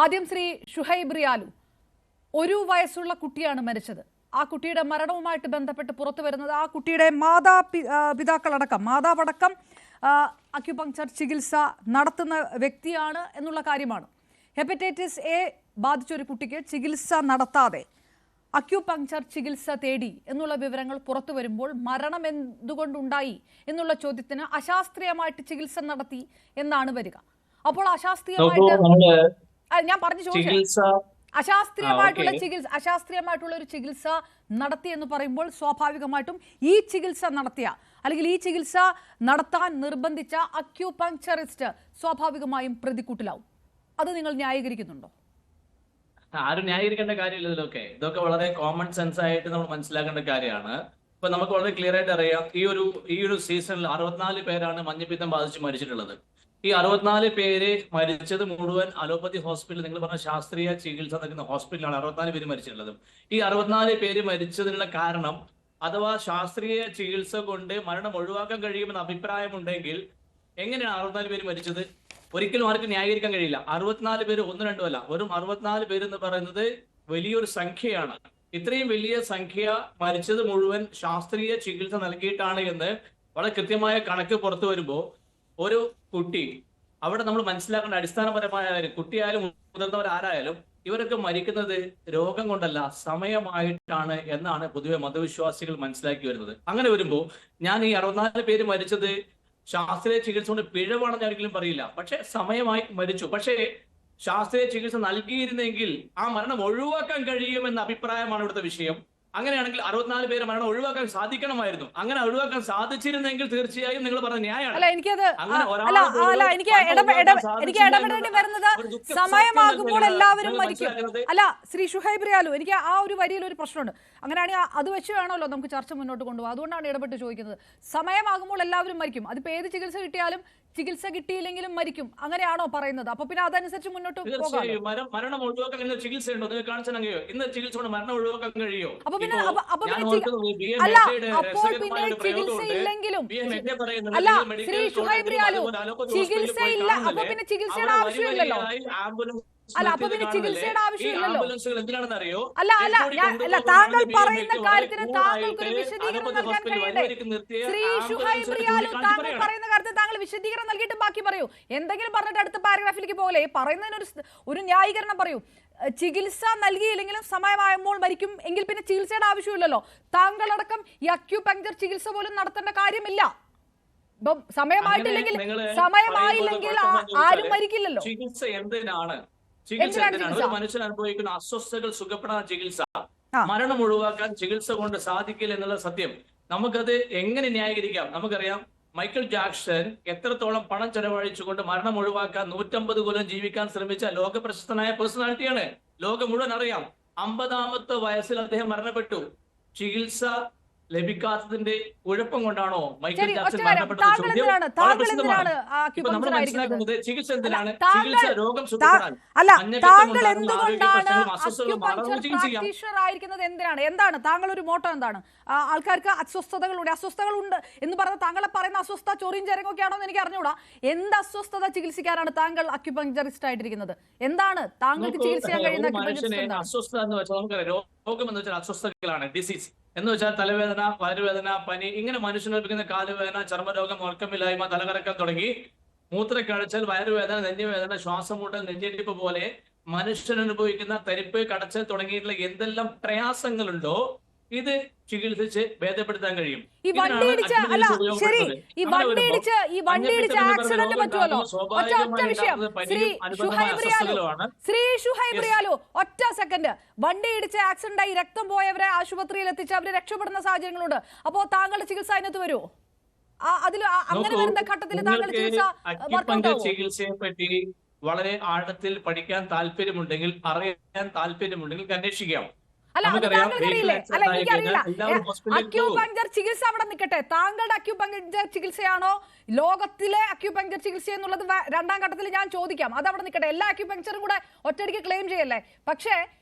ആദ്യം ശ്രീ ഷുഹൈബ് റിയാലു, 1 വയസ്സുള്ള കുട്ടിയാണ് മരിച്ചത്. ആ കുട്ടിയുടെ മരണവുമായിട്ട് ബന്ധപ്പെട്ട് പുറത്തു വരുന്നത് ആ കുട്ടിയുടെ മാതാവടക്കം അക്യുപങ്ചർ ചികിത്സ നടത്തുന്ന വ്യക്തിയാണ് എന്നുള്ള കാര്യമാണ്. ഹെപ്പറ്റൈറ്റിസ് എ ബാധിച്ച ഒരു കുട്ടിക്ക് ചികിത്സ നടത്താതെ അക്യുപങ്ചർ ചികിത്സ തേടി എന്നുള്ള വിവരങ്ങൾ പുറത്തു വരുമ്പോൾ മരണം എന്തുകൊണ്ടുണ്ടായി എന്നുള്ള ചോദ്യത്തിന് അശാസ്ത്രീയമായിട്ട് ചികിത്സ നടത്തി എന്നാണ് വരിക. അപ്പോൾ ഞാൻ പറഞ്ഞു ചോദിച്ചു, അശാസ്ത്രീയമായിട്ടുള്ള ഒരു ചികിത്സ നടത്തി എന്ന് പറയുമ്പോൾ സ്വാഭാവികമായിട്ടും ഈ ചികിത്സ നടത്തിയ അല്ലെങ്കിൽ ഈ ചികിത്സ നടത്താൻ നിർബന്ധിച്ച അക്യുപങ്ചറിസ്റ്റ് സ്വാഭാവികമായും പ്രതിക്കൂട്ടിലാവും. അത് നിങ്ങൾ ന്യായീകരിക്കുന്നുണ്ടോ? ആരും ന്യായീകരിക്കേണ്ട കാര്യമില്ല. ഇതൊക്കെ വളരെ കോമൺ സെൻസ് ആയിട്ട് നമ്മൾ മനസ്സിലാക്കേണ്ട കാര്യമാണ്. ഇപ്പൊ നമുക്ക് വളരെ ക്ലിയർ ആയിട്ട് അറിയാം, ഈ ഒരു സീസണിൽ 64 പേരാണ് മഞ്ഞപ്പിത്തം ബാധിച്ച് മരിച്ചിട്ടുള്ളത്. ഈ 64 പേര് മരിച്ചത് മുഴുവൻ അലോപ്പതി ഹോസ്പിറ്റൽ, നിങ്ങൾ പറഞ്ഞ ശാസ്ത്രീയ ചികിത്സ നടക്കുന്ന ഹോസ്പിറ്റലാണ് 64 പേര് മരിച്ചിട്ടുള്ളത്. ഈ 64 പേര് മരിച്ചതിനുള്ള കാരണം അഥവാ ശാസ്ത്രീയ ചികിത്സ കൊണ്ട് മരണം ഒഴിവാക്കാൻ കഴിയുമെന്ന അഭിപ്രായമുണ്ടെങ്കിൽ എങ്ങനെയാണ് 64 പേര് മരിച്ചത്? ഒരിക്കലും ആർക്കും ന്യായീകരിക്കാൻ കഴിയില്ല. 64 പേര് 1-2 അല്ല, വെറും 64 പേര് എന്ന് പറയുന്നത് വലിയൊരു സംഖ്യയാണ്. ഇത്രയും വലിയ സംഖ്യ മരിച്ചത് മുഴുവൻ ശാസ്ത്രീയ ചികിത്സ നൽകിയിട്ടാണ് എന്ന് വളരെ കൃത്യമായ കണക്ക് പുറത്തു വരുമ്പോൾ ഒരു കുട്ടി, അവിടെ നമ്മൾ മനസ്സിലാക്കേണ്ട അടിസ്ഥാനപരമായ കാര്യം, കുട്ടിയായാലും മുതിർന്നവരാരായാലും ഇവരൊക്കെ മരിക്കുന്നത് രോഗം കൊണ്ടല്ല, സമയമായിട്ടാണ് എന്നാണ് പൊതുവെ മതവിശ്വാസികൾ മനസ്സിലാക്കി വരുന്നത്. അങ്ങനെ വരുമ്പോൾ ഞാൻ ഈ 64 പേര് മരിച്ചത് ശാസ്ത്രീയ ചികിത്സ കൊണ്ട് പിഴവാണെന്ന് ഞാൻ ഒരിക്കലും പറയില്ല. പക്ഷെ സമയമായി മരിച്ചു. പക്ഷേ ശാസ്ത്രീയ ചികിത്സ നൽകിയിരുന്നെങ്കിൽ ആ മരണം ഒഴിവാക്കാൻ കഴിയുമെന്ന അഭിപ്രായമാണ് ഇവിടുത്തെ വിഷയം. അങ്ങനെയാണെങ്കിൽ 64 പേര് മരണം ഒഴിവാക്കാൻ സാധിക്കണമായിരുന്നു. അങ്ങനെ ഒഴിവാക്കാൻ സാധിച്ചിരുന്നെങ്കിൽ തീർച്ചയായും നിങ്ങൾ പറഞ്ഞ ന്യായമാണ്. എനിക്ക് ഇടപെടേണ്ടി വരുന്നത് സമയമാകുമ്പോൾ എല്ലാവരും മരിക്കും. അല്ല ശ്രീ ഷുഹൈബ് റിയാലു, എനിക്ക് ആ ഒരു വരിയിൽ ഒരു പ്രശ്നമുണ്ട്. അങ്ങനെയാണെങ്കിൽ അത് വെച്ച് വേണമല്ലോ നമുക്ക് ചർച്ച മുന്നോട്ട് കൊണ്ടുപോകാം. അതുകൊണ്ടാണ് ഇടപെട്ട് ചോദിക്കുന്നത്. സമയമാകുമ്പോൾ എല്ലാവരും മരിക്കും. അതിപ്പോ ഏത് ചികിത്സ കിട്ടിയാലും ചികിത്സ കിട്ടിയില്ലെങ്കിലും മരിക്കും, അങ്ങനെയാണോ പറയുന്നത്? അപ്പൊ പിന്നെ അതനുസരിച്ച് മുന്നോട്ട് പോകാം. മരണം ഒഴിവാക്കാൻ ചികിത്സ ഉണ്ടോ? നിങ്ങൾ കാണിച്ചാൽ ഇന്ന് ചികിത്സ കൊണ്ട് മരണം ഒഴിവാക്കാൻ കഴിയോ? അപ്പോൾ പിന്നെ ചികിത്സ ഇല്ലെങ്കിലും അല്ല ശ്രീ ഷുഹൈബ് റിയാലു, ചികിത്സ ഇല്ല, അപ്പൊ പിന്നെ ചികിത്സയുടെ ആവശ്യമില്ലല്ലോ. അല്ല അപ്പൊ പിന്നെ ചികിത്സയുടെ ആവശ്യമില്ലല്ലോ. അല്ല താങ്കൾ പറയുന്ന കാര്യത്തിന് താങ്കൾക്കൊരു വിശദീകരണം നൽകാൻ കഴിയണ്ടേ? ശ്രീ ഷുഹൈബ് റിയാലു, താങ്കൾ പറയുന്ന കാര്യത്തിൽ താങ്കൾ വിശദീകരണം നൽകിയിട്ട് ബാക്കി പറയൂ. എന്തെങ്കിലും പറഞ്ഞിട്ട് അടുത്ത പാരഗ്രാഫിലേക്ക് പോലെ പറയുന്നതിന് ഒരു ന്യായീകരണം പറയൂ. ചികിത്സ നൽകിയില്ലെങ്കിലും സമയമാകുമ്പോൾ മരിക്കും എങ്കിൽ പിന്നെ ചികിത്സയുടെ ആവശ്യമില്ലല്ലോ. താങ്കളടക്കം ഈ അക്യുപങ്ചർ ചികിത്സ പോലും നടത്തേണ്ട കാര്യമില്ല. ഇപ്പം സമയമായിട്ടില്ലെങ്കിൽ ആരും മരിക്കില്ലല്ലോ. ചികിത്സ എന്തിനാണ്? ചികിത്സ എന്തിനാണ്? ഒരു മനുഷ്യൻ അനുഭവിക്കുന്ന അസ്വസ്ഥതകൾ സുഖപ്പെടാൻ ചികിത്സ, മരണം ഒഴിവാക്കാൻ ചികിത്സ കൊണ്ട് സാധിക്കില്ല എന്നുള്ള സത്യം നമുക്കത് എങ്ങനെ ന്യായീകരിക്കാം? നമുക്കറിയാം, മൈക്കിൾ ജാക്സൺ എത്രത്തോളം പണം ചെലവഴിച്ചുകൊണ്ട് മരണം ഒഴിവാക്കാൻ 150 കൊല്ലം ജീവിക്കാൻ ശ്രമിച്ച ലോക പ്രശസ്തനായ പേഴ്സണാലിറ്റിയാണ്. ലോകം മുഴുവൻ അറിയാം. 50-ാമത്തെ വയസ്സിൽ അദ്ദേഹം മരണപ്പെട്ടു. ചികിത്സ ലഭിക്കാത്തതിന്റെ കുഴപ്പം കൊണ്ടാണോ മൈക്കിൾ ജാക്സൺ മരണപ്പെട്ടത്? നമ്മൾ മനസ്സിലാക്കുന്നത് ചികിത്സ എന്തിനാണ്? ചികിത്സ രോഗം സുഖപ്പെടാൻ, എന്താണ് താങ്കൾ ഒരു മോട്ടോ? എന്താണ് ആൾക്കാർക്ക് അസ്വസ്ഥതകളുണ്ട് എന്ന് പറഞ്ഞ താങ്കളെ പറയുന്ന അസ്വസ്ഥത ചൊറിയും ചരങ്ങൊക്കെയാണോ എന്ന് എനിക്ക് അറിഞ്ഞൂടാ. എന്ത് അസ്വസ്ഥത ചികിത്സിക്കാനാണ് താങ്കൾ അക്യുപങ്ചറിസ്റ്റ് ആയിട്ടിരിക്കുന്നത്? എന്താണ് താങ്കൾക്ക് ചികിത്സിക്കാൻ കഴിയുന്ന അസ്വസ്ഥത എന്ന് വെച്ചാൽ? നമുക്കറിയാം, രോഗം എന്ന് വെച്ചാൽ അസ്വസ്ഥതകളാണ്. ഡിസീസ് എന്ന് വെച്ചാൽ തലവേദന, വയറുവേദന, പനി, ഇങ്ങനെ മനുഷ്യനൊരുക്കുന്ന കാലുവേദന, ചർമ്മരോഗം, ഉറക്കമില്ലായ്മ, തലകറക്കം തുടങ്ങി മൂത്രക്കടച്ചൽ, വയറുവേദന, നെഞ്ഞുവേദന, ശ്വാസമുട്ടൽ, നെഞ്ചിടിപ്പ് പോലെ മനുഷ്യൻ അനുഭവിക്കുന്ന തരിപ്പ്, കടച്ചൽ തുടങ്ങിയിട്ടുള്ള എന്തെല്ലാം പ്രയാസങ്ങളുണ്ടോ ഇത് ചികിത്സിച്ച് ഭേദപ്പെടുത്താൻ കഴിയും. ശ്രീ ഷുഹൈബ് റിയാലു, ഒറ്റ സെക്കൻഡ്. വണ്ടി ഇടിച്ച് ആക്സിഡന്റ് ആയി രക്തം പോയവരെ ആശുപത്രിയിൽ എത്തിച്ച് അവര് രക്ഷപ്പെടുന്ന സാഹചര്യങ്ങളുണ്ട്. അപ്പോ താങ്കളുടെ ചികിത്സ അതിനകത്ത് വരുമോ? അതിൽ അങ്ങനെ വരുന്ന ഘട്ടത്തിൽ താങ്കൾ ചികിത്സയെ പറ്റി വളരെ ആഴത്തിൽ പഠിക്കാൻ താല്പര്യമുണ്ടെങ്കിൽ, അറിയാൻ താല്പര്യമുണ്ടെങ്കിൽ അന്വേഷിക്കാം. അക്യുപങ്ചർ ചികിത്സ അവിടെ നിൽക്കട്ടെ. താങ്കളുടെ അക്യുപങ്ചർ ചികിത്സയാണോ ലോകത്തിലെ അക്യുപങ്ചർ ചികിത്സ എന്നുള്ളത് 2ാം ഘട്ടത്തിൽ ഞാൻ ചോദിക്കാം. അത് അവിടെ നിൽക്കട്ടെ. എല്ലാ അക്യുപങ്ചറും കൂടെ ഒറ്റയടിക്ക് ക്ലെയിം ചെയ്യല്ലേ. പക്ഷേ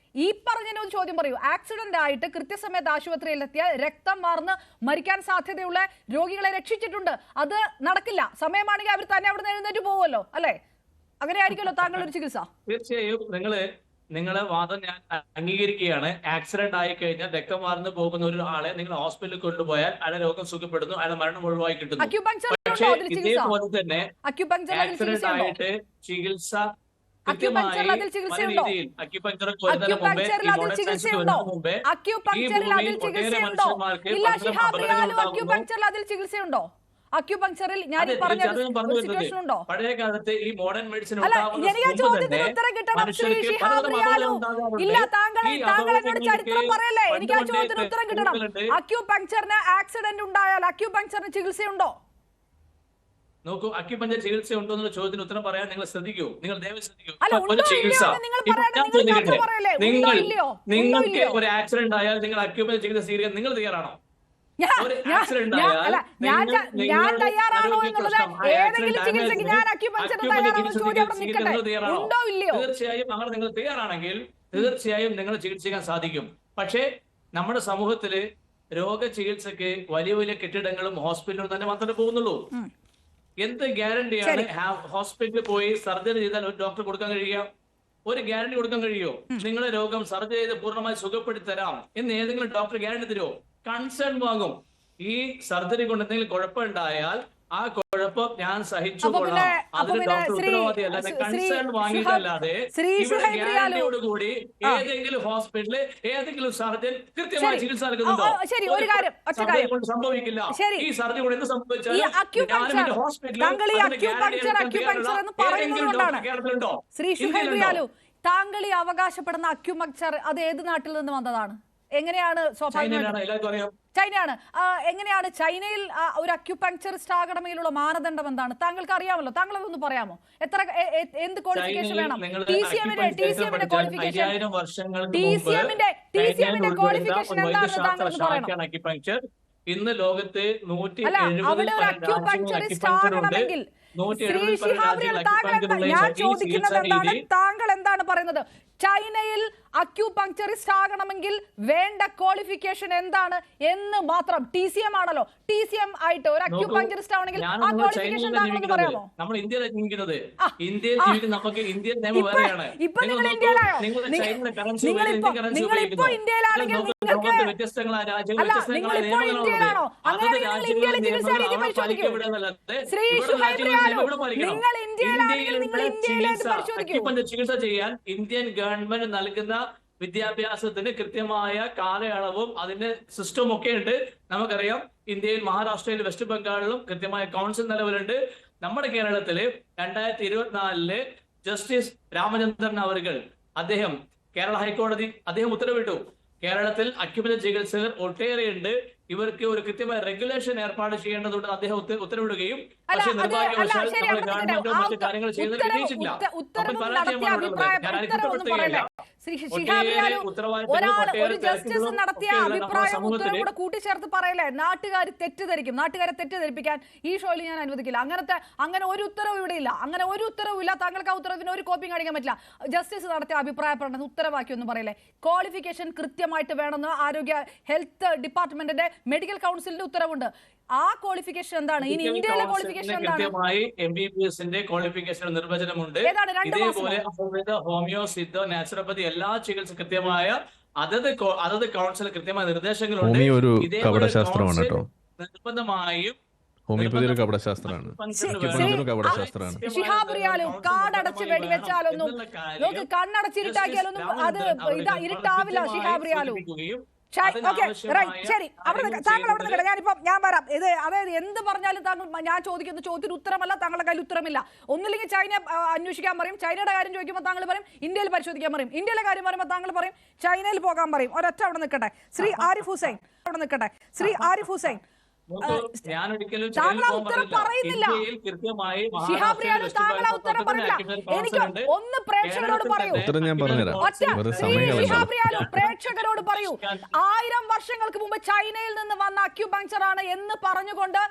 ഈ പറഞ്ഞൊരു ചോദ്യം പറയൂ. ആക്സിഡന്റ് ആയിട്ട് കൃത്യസമയത്ത് ആശുപത്രിയിലെത്തിയ രക്തം വാർന്ന് മരിക്കാൻ സാധ്യതയുള്ള രോഗികളെ രക്ഷിച്ചിട്ടുണ്ട്. അത് നടക്കില്ല. സമയമാണെങ്കിൽ അവർ തന്നെ അവിടെ നിന്ന് എഴുന്നേറ്റ് പോകുമല്ലോ, അല്ലേ? അങ്ങനെയായിരിക്കുമല്ലോ താങ്കളുടെ ഒരു ചികിത്സ. തീർച്ചയായും നിങ്ങളെ വാദം ഞാൻ അംഗീകരിക്കുകയാണ്. ആക്സിഡന്റ് ആയി കഴിഞ്ഞാൽ രക്തം വാർന്നു പോകുന്ന ഒരു ആളെ നിങ്ങൾ ഹോസ്പിറ്റലിൽ കൊണ്ടുപോയാൽ അയാളെ രോഗം സുഖപ്പെടുന്നു, അയാളെ മരണം ഒഴിവായി കിട്ടുന്നു. പക്ഷേ ഇതേപോലെ തന്നെ ആക്സിഡന്റ് ആയിട്ട് ചികിത്സ കൃത്യമായി പല രീതിയിൽ അക്യുപങ്ചറൊക്കെ വരുന്നതിന് മുമ്പേ ഈ മോഡേൺ സയൻസ് വരുന്നതിന് മുമ്പേ ഈ ഭൂമിയിൽ ഒട്ടേറെ മനുഷ്യന്മാർക്ക് അതിൽ ചികിത്സയുണ്ടോ? അക്യുപങ്ചറിൽ ഞാൻ പറഞ്ഞ സിറ്റുവേഷൻ ഉണ്ടോ? പഴയ കാലത്ത് ഈ മോഡേൺ മെഡിസിൻ ഇല്ല, താങ്കൾ എന്നോട് ചരിത്രം പറയല്ലേ, എനിക്ക് ആ ചോദ്യത്തിന് ഉത്തരം കിട്ടണം. അക്യുപങ്ചറിന് ആക്സിഡന്റ് ഉണ്ടായാൽ അക്യുപങ്ചറിന് ചികിത്സയുണ്ടോ? നോക്കൂ, അക്യുപഞ്ചർ ചികിത്സ ഉണ്ടോ എന്നുള്ള ചോദ്യത്തിന് ഉത്തരം പറയാൻ നിങ്ങൾ ശ്രദ്ധിക്കൂ. നിങ്ങൾ ദയവ് ശ്രദ്ധിക്കൂ. നിങ്ങൾക്ക് ഒരു ആക്സിഡന്റ് ആയാൽ നിങ്ങൾ അക്യുപഞ്ചർ ചികിത്സ സ്വീകരിക്കാൻ നിങ്ങൾ തയ്യാറാണോ? ഞാൻ തയ്യാറാണോ എന്നുള്ളത് ഏതെങ്കിലും ചികിത്സയ്ക്ക് ഞാൻ അക്യുപങ്ചറിന് തയ്യാറാണോ ചോദ്യം അവിടെ നിൽക്കട്ടെ. ഉണ്ടോ ഇല്ലയോ? തീർച്ചയായും അങ്ങനെ നിങ്ങൾ തയ്യാറാണെങ്കിൽ തീർച്ചയായും നിങ്ങൾ ചികിത്സിക്കാൻ സാധിക്കും. പക്ഷേ നമ്മുടെ സമൂഹത്തില് രോഗചികിത്സക്ക് വലിയ വലിയ കെട്ടിടങ്ങളും ഹോസ്പിറ്റലും തന്നെ മാത്രമേ പോകുന്നുള്ളൂ. എന്ത് ഗ്യാരണ്ടിയാണ് ഹോസ്പിറ്റലിൽ പോയി സർജറി ചെയ്താൽ ഒരു ഡോക്ടർ കൊടുക്കാൻ കഴിയുക? ഒരു ഗ്യാരണ്ടി കൊടുക്കാൻ കഴിയുമോ? നിങ്ങളെ രോഗം സർജറി ചെയ്ത് പൂർണ്ണമായി സുഖപ്പെടുത്തി തരാം എന്ന് ഏതെങ്കിലും ഡോക്ടർ ഗ്യാരണ്ടി തരുമോ? കൺസേൺ വാങ്ങും. ഈ സർജറി കൊണ്ട് എന്തെങ്കിലും കുഴപ്പമുണ്ടായാൽ ആ കുഴപ്പം ഞാൻ സഹിച്ചുകൊള്ളാം, അതിന് ഡോക്ടർ ഉത്തരവാദിയല്ല. കൺസേൺ വാങ്ങിയിട്ടല്ലാതെ ഇവിടെ ഗ്യാരണ്ടിയോടുകൂടി ഏതെങ്കിലും ഹോസ്പിറ്റലിൽ ഏതെങ്കിലും സർജൻ കൃത്യമായി ചികിത്സ നൽകുന്നുണ്ടോ? സർജറി കൊണ്ട് സംഭവിക്കില്ല. ഈ സർജറി കൊണ്ട് എന്ത് സംഭവിച്ചാലും കേരളത്തിലുണ്ടോ? താങ്കൾ ഈ അവകാശപ്പെടുന്ന അക്യുപങ്ചർ അത് ഏത് നാട്ടിൽ നിന്ന് വന്നതാണ്? എങ്ങനെയാണ്? ചൈനയാണ്. എങ്ങനെയാണ് ചൈനയിൽ ഒരു അക്യുപങ്ചറിസ്റ്റ് ആകണമെങ്കിലുള്ള മാനദണ്ഡം എന്താണ്? താങ്കൾക്ക് അറിയാമല്ലോ, താങ്കൾ അതൊന്ന് പറയാമോ? എന്ത് ക്വാളിഫിക്കേഷൻ വേണം? TCMന്റെ ക്വാളിഫിക്കേഷൻ എന്താണെന്ന് താങ്കൾ ഒന്ന് പറയണം. ഇന്ന് ലോകത്ത് 170 ഞാൻ ചോദിക്കുന്നത് എന്താണ്, താങ്കൾ എന്താണ് പറയുന്നത്? ചൈനയിൽ അക്യുപങ്ചറിസ്റ്റ് ആകണമെങ്കിൽ വേണ്ട ക്വാളിഫിക്കേഷൻ എന്താണ് എന്ന് മാത്രം. TCM ആണല്ലോ, TCM ആയിട്ട് ഒരു അക്യുപങ്ചറിസ്റ്റ് ആവണമെങ്കിൽ ആ ക്വാളിഫിക്കേഷൻ എന്താണെന്ന് പറയാമോ? നമ്മൾ ഇന്ത്യയിലാണ് ജീവിക്കുന്നത്. ഇന്ത്യയിൽ ജീവിക്കുന്ന നമുക്ക് ഇന്ത്യൻ നിയമം വേറെയാണ്. ഇപ്പൊ നിങ്ങൾ ഇന്ത്യയിലായോ? നിങ്ങളിപ്പോ ഇന്ത്യയിലാണെങ്കിൽ നിങ്ങൾക്ക് വ്യത്യസ്തങ്ങളായ രാജ്യങ്ങൾ നിങ്ങളിപ്പോ ഇന്ത്യയിലാണോ? അങ്ങനെയാണെങ്കിൽ ഇന്ത്യയിലെ ചികിത്സാ രീതി പരിശോധിക്കൂ. ശ്രീ ഷുഹൈബ് റിയാലു, നിങ്ങൾ ഇന്ത്യയിലാണെങ്കിൽ നിങ്ങൾ ഇന്ത്യയിലെ പരിശോധിക്കൂ. ചികിത്സ ചെയ്യാൻ ഇന്ത്യൻ ഗവൺമെന്റ് നൽകുന്ന വിദ്യാഭ്യാസത്തിന് കൃത്യമായ കാലയളവും അതിന്റെ സിസ്റ്റവും ഒക്കെ ഉണ്ട്. നമുക്കറിയാം, ഇന്ത്യയിൽ മഹാരാഷ്ട്രയിൽ വെസ്റ്റ് ബംഗാളിലും കൃത്യമായ കൗൺസിൽ നിലവിലുണ്ട്. നമ്മുടെ കേരളത്തില് 2024 ജസ്റ്റിസ് രാമചന്ദ്രൻ അവർകൾ അദ്ദേഹം കേരള ഹൈക്കോടതി അദ്ദേഹം ഉത്തരവിട്ടു. കേരളത്തിൽ അക്യുപഞ്ചർ ചികിത്സകർ ഒട്ടേറെയുണ്ട്, ഇവർക്ക് ഒരു കൃത്യമായ റെഗുലേഷൻ ഏർപ്പാട് ചെയ്യേണ്ടതുണ്ട് അദ്ദേഹം ഉത്തരവിടുകയും, പക്ഷേ നിർഭാഗ്യവശാൽ നമ്മുടെ ഗവൺമെന്റോ മറ്റു കാര്യങ്ങൾ ചെയ്ത് കിട്ടിയിട്ടില്ല. ഒരു ജസ്റ്റിസ് നടത്തിയ അഭിപ്രായം ഉത്തരവ് കൂടെ കൂട്ടിച്ചേർത്ത് പറയല്ലേ, നാട്ടുകാരെ തെറ്റിദ്ധരിപ്പിക്കാൻ ഈ ഷോയിൽ ഞാൻ അനുവദിക്കില്ല. അങ്ങനെ ഒരു ഉത്തരവ് ഇവിടെ ഇല്ല, അങ്ങനെ ഒരു ഉത്തരവും ഇല്ല. താങ്കൾക്ക് ആ ഉത്തരവിന് ഒരു കോപ്പിയും കാണിക്കാൻ പറ്റില്ല. ജസ്റ്റിസ് നടത്തിയ അഭിപ്രായ പ്രകടനം ഉത്തരവാക്കി ഒന്നും പറയല്ലേ. ക്വാളിഫിക്കേഷൻ കൃത്യമായിട്ട് വേണമെന്ന് ആരോഗ്യ ഹെൽത്ത് ഡിപ്പാർട്ട്മെന്റിന്റെ മെഡിക്കൽ കൗൺസിലിന്റെ ഉത്തരവുണ്ട്. ആ ക്വാളിഫിക്കേഷൻ എന്താണ്? ഇനി ഇന്ത്യയിലെ ക്വാളിഫിക്കേഷൻ എന്താണ്? MBBSന്റെ ക്വാളിഫിക്കേഷൻ നിർവചനമുണ്ട്. ഇതേപോലെ ഹോമിയോ, സിദ്ധോ, നാച്ചുറോപ്പതി എല്ലാ ചികിത്സ കൃത്യമായ അതത് കൗൺസിൽ കൃത്യമായ നിർദ്ദേശങ്ങളുണ്ട്. നിർബന്ധമായും ഹോമിയോപ്പതി ഒരു കപടശാസ്ത്രമാണ്. ശിഹാബ് റിയാലു, കാടടച്ച് വെടിവെച്ചാലൊന്നും കണ്ണടച്ചിരുട്ടാക്കിയാലൊന്നും അത് ഇരുട്ടാവില്ല. ശിഹാബ് റിയാലു, ശരി, താങ്കൾ അവിടെ നിൽക്കട്ടെ. ഞാൻ വരാം. അതായത് എന്ത് പറഞ്ഞാലും താങ്കൾ, ഞാൻ ചോദിക്കുന്ന ചോദ്യത്തിന് ഉത്തരമല്ല, താങ്കളുടെ കയ്യിൽ ഉത്തരമില്ല. ഒന്നില്ലെങ്കിൽ ചൈന അന്വേഷിക്കാൻ പറയും, ചൈനയുടെ കാര്യം ചോദിക്കുമ്പോൾ താങ്കൾ പറയും ഇന്ത്യയിൽ പരിശോധിക്കാൻ പറയും, ഇന്ത്യയിലെ കാര്യം പറയുമ്പോൾ താങ്കൾ പറയും ചൈനയിൽ പോകാൻ പറയും. ഒരൊറ്റ അവിടെ നിൽക്കട്ടെ. ശ്രീ ആരിഫ് ഹുസൈൻ, താങ്കൾ ഉത്തരം പറയുന്നില്ല. ശിഹാബ് റിയാലു, താങ്കൾ ഉത്തരം പറയില്ല. എനിക്ക് ഒന്ന് പ്രേക്ഷകരോട് പറയൂ. ശിഹാബ് റിയാലു, പ്രേക്ഷകരോട് പറയൂ, 1000 വർഷങ്ങൾക്ക് മുമ്പ് ചൈനയിൽ നിന്ന് വന്ന അക്യുപങ്ചർ ആണ് എന്ന് പറഞ്ഞുകൊണ്ട്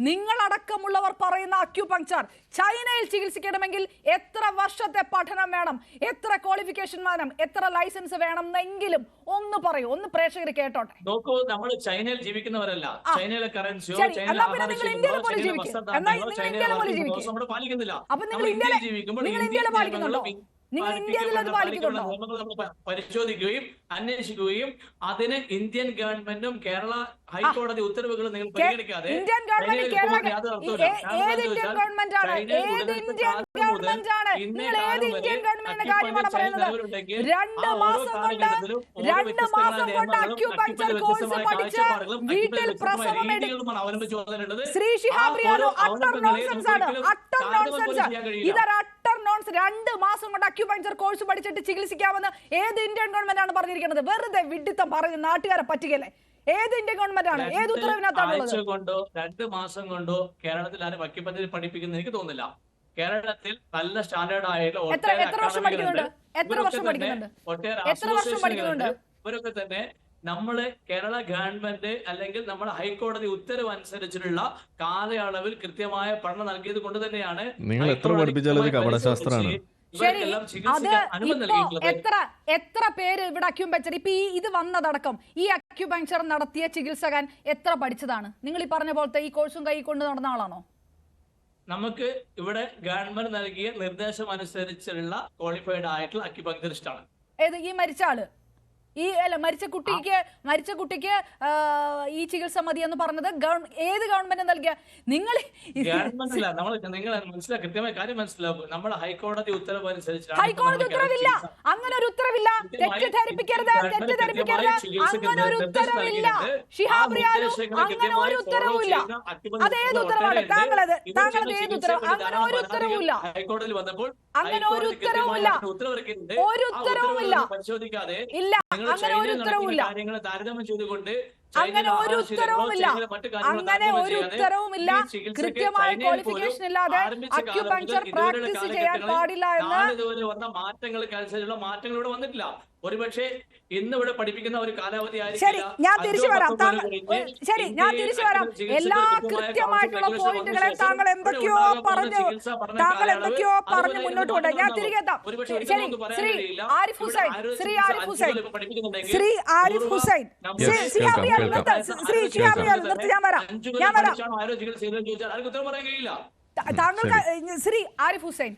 നിങ്ങളടക്കമുള്ളവർ പറയുന്ന അക്യുപങ്ചർ ചൈനയിൽ ചികിത്സിക്കണമെങ്കിൽ എത്ര വർഷത്തെ പഠനം വേണം, എത്ര ക്വാളിഫിക്കേഷൻ വേണം, എത്ര ലൈസൻസ് വേണം എന്നെങ്കിലും ഒന്ന് പറയൂ. ഒന്ന് പ്രേക്ഷകർ കേട്ടോട്ടെ. നോക്കൂ, നമ്മൾ ചൈനയിൽ ജീവിക്കുന്നവരല്ല. ചൈനയിലെ കറൻസിയോ ശരി, ചൈനയിലെ എന്നാ പിന്നെ ആഹാര നിങ്ങൾ ശീലങ്ങളോ ഇന്ത്യയിലെ പോലെ ചൈനയിലെ ജീവിക്ക്. എന്നാ വസ്ത്രധാരണങ്ങളോ നിങ്ങൾ ചൈനയിലെ ഇന്ത്യയിലെ പോലെ വർക്കിംഗ് ജീവിക്ക്. ദിവസം നമ്മൾ പാലിക്കുന്നില്ല. അപ്പൊ നിങ്ങൾ നമ്മൾ ഇന്ത്യയിലെ ഇന്ത്യയിൽ ജീവിക്കുമ്പോൾ നിങ്ങൾ ഇന്ത്യൻ ഇന്ത്യയിലെ പാലിക്കുന്നുണ്ടോ? നിയമങ്ങളും നിങ്ങൾ ഇന്ത്യയിൽ അത് പാലിക്കുന്നുണ്ടോ? നിയമങ്ങൾ നമ്മൾ പരിശോധിക്കുകയും അന്വേഷിക്കുകയും അതിന് ഇന്ത്യൻ ഗവൺമെന്റും കേരള ഹൈക്കോടതി ഉത്തരവുകളും നിങ്ങൾ പരിഗണിക്കാതെ ഇന്ത്യൻ ഗവൺമെന്റ് കേരള യാതൊരു അർത്ഥവുമില്ല. ഏത് ഇന്ത്യൻ ഗവൺമെന്റ് ആണ്? ഏത് ഇന്ത്യൻ ഗവൺമെന്റ് ആണ്? നിങ്ങൾ ഏത് ഇന്ത്യൻ ഗവൺമെന്റിന്റെ കാര്യമാണ് പറയുന്നത്? 2 മാസം കൊണ്ട് അക്യുപങ്ചർ കോഴ്സ് പഠിച്ച് വീട്ടിൽ പ്രസവം എടുക്കും. ശ്രീ ശിഹാബ് റിയാലു അട്ടർ നോൺസെൻസ് ആണ്. Utter nonsense. ഇതൊരു അട്ടർ നോൺസെൻസ്. 2 മാസം കൊണ്ട് അക്യുപങ്ചർ കോഴ്സ് പഠിച്ചിട്ട് ചികിത്സിക്കാമെന്ന് ഏത് ഇന്ത്യൻ ഗവൺമെന്റ് ആണ് പറഞ്ഞിരിക്കുന്നത്? വെറുതെ വിഡിത്തം പറയുന്ന നാട്ടുകാരെ പറ്റിക്കല്ലേ? ഏത് ഇന്ത്യൻ ഗവൺമെന്റ് ആണ്? ഏത് ഉത്തരവിനകത്താണുള്ളത്? 2 മാസം കൊണ്ടോ കേരളത്തിൽ ആരും അക്യുപഞ്ചർ പഠിപ്പിക്കുന്ന എനിക്ക് തോന്നുന്നില്ല. കേരളത്തിൽ നല്ല സ്റ്റാൻഡേർഡ് ആയിട്ടുള്ള എത്ര വർഷം പഠിക്കുന്നുണ്ട്? എത്ര വർഷം പഠിക്കുന്നുണ്ട്? ഇവരൊക്കെ തന്നെ നമ്മള് കേരള ഗവൺമെന്റ് അല്ലെങ്കിൽ നമ്മുടെ ഹൈക്കോടതി ഉത്തരവ് അനുസരിച്ചിട്ടുള്ള കാലയളവിൽ കൃത്യമായ പഠനം നൽകിയത് കൊണ്ട് തന്നെയാണ് നിങ്ങൾ എത്ര പഠിപ്പിച്ചാലും അത് കപടശാസ്ത്രമാണ്. ശരി, അത് ഇപ്പോ എത്ര പേര് ഇവിടെ അക്യുപങ്ചർ ഇപ്പൊ ഇത് വന്നതടക്കം ഈ അക്യുപങ്ചർ നടത്തിയ ചികിത്സകൻ എത്ര പഠിച്ചതാണ്? നിങ്ങൾ ഈ പറഞ്ഞ പോലത്തെ ഈ കോഴ്സും കൈ കൊണ്ട് നടന്ന ആളാണോ? നമുക്ക് ഇവിടെ ഗവൺമെന്റ് നൽകിയ നിർദ്ദേശം അനുസരിച്ചുള്ള ക്വാളിഫൈഡ് ആയിട്ടുള്ള അക്യുപങ്ചറിസ്റ്റ് ആണ്. ഏത് ഈ മരിച്ച ആള്? ഈ അല്ല മരിച്ച കുട്ടിക്ക് ഈ ചികിത്സ മതി എന്ന് പറഞ്ഞത് ഏത് ഗവൺമെന്റ് നൽകിയ? നിങ്ങൾ നിങ്ങൾ മനസ്സിലാക്കുക, കൃത്യമായ കാര്യം മനസ്സിലാക്കും. നമ്മുടെ ഹൈക്കോടതി ഉത്തരവ് അനുസരിച്ചാണ്. ഹൈക്കോടതി ഉത്തരവില്ല, അങ്ങനെ ഒരു ഉത്തരവില്ല. തെറ്റിദ്ധരിപ്പിക്കരുത്. അങ്ങനെ ഒരു ഉത്തരവില്ല. ശിഹാബ് റിയാലു, അങ്ങനെ ഒരു ഉത്തരവില്ല. അതേത് ഉത്തരവാണ്? താങ്കളത് ഏത് ഉത്തരവ്? അങ്ങനെ ഒരു ഉത്തരവില്ല. ഹൈക്കോടതിയിൽ വന്നപ്പോൾ അങ്ങനെ ഒരു ഉത്തരവുമില്ല. ഒരു ഉത്തരവുമില്ല. പരിശോധിക്കാതെ ഇല്ല, അങ്ങനെ ഒരു ഉത്തരവുമില്ല. കാര്യങ്ങൾ താരതമ്യം ചെയ്തുകൊണ്ട് അങ്ങനെ ഒരു ഉത്തരവുമില്ല. അങ്ങനെ ഒരു ഉത്തരവുമില്ല. കൃത്യമായ ക്വാളിഫിക്കേഷൻ ഇല്ലാതെ അക്യുപങ്ചർ പ്രാക്ടീസ് ചെയ്യാൻ പാടില്ല എന്ന് ഇതുവരെ വന്ന മാറ്റങ്ങൾക്ക് അനുസരിച്ചുള്ള മാറ്റങ്ങൾ ഇവിടെ വന്നിട്ടില്ല. ഒരുപക്ഷെ ഇന്ന് ഇവിടെ പഠിപ്പിക്കുന്ന ഒരു കാലാവധി ശരി, ഞാൻ തിരിച്ചു വരാം. എല്ലാ കൃത്യമായിട്ടുള്ള പോയിന്റുകളെ താങ്കൾ എന്തൊക്കെയോ പറഞ്ഞു മുന്നോട്ട് കൊണ്ട് ഞാൻ തിരികെ എത്താം. ശരി, ശ്രീ ആരിഫ് ഹുസൈൻ നിർത്തി. ഞാൻ വരാം. താങ്കൾക്ക് ശ്രീ ആരിഫ് ഹുസൈൻ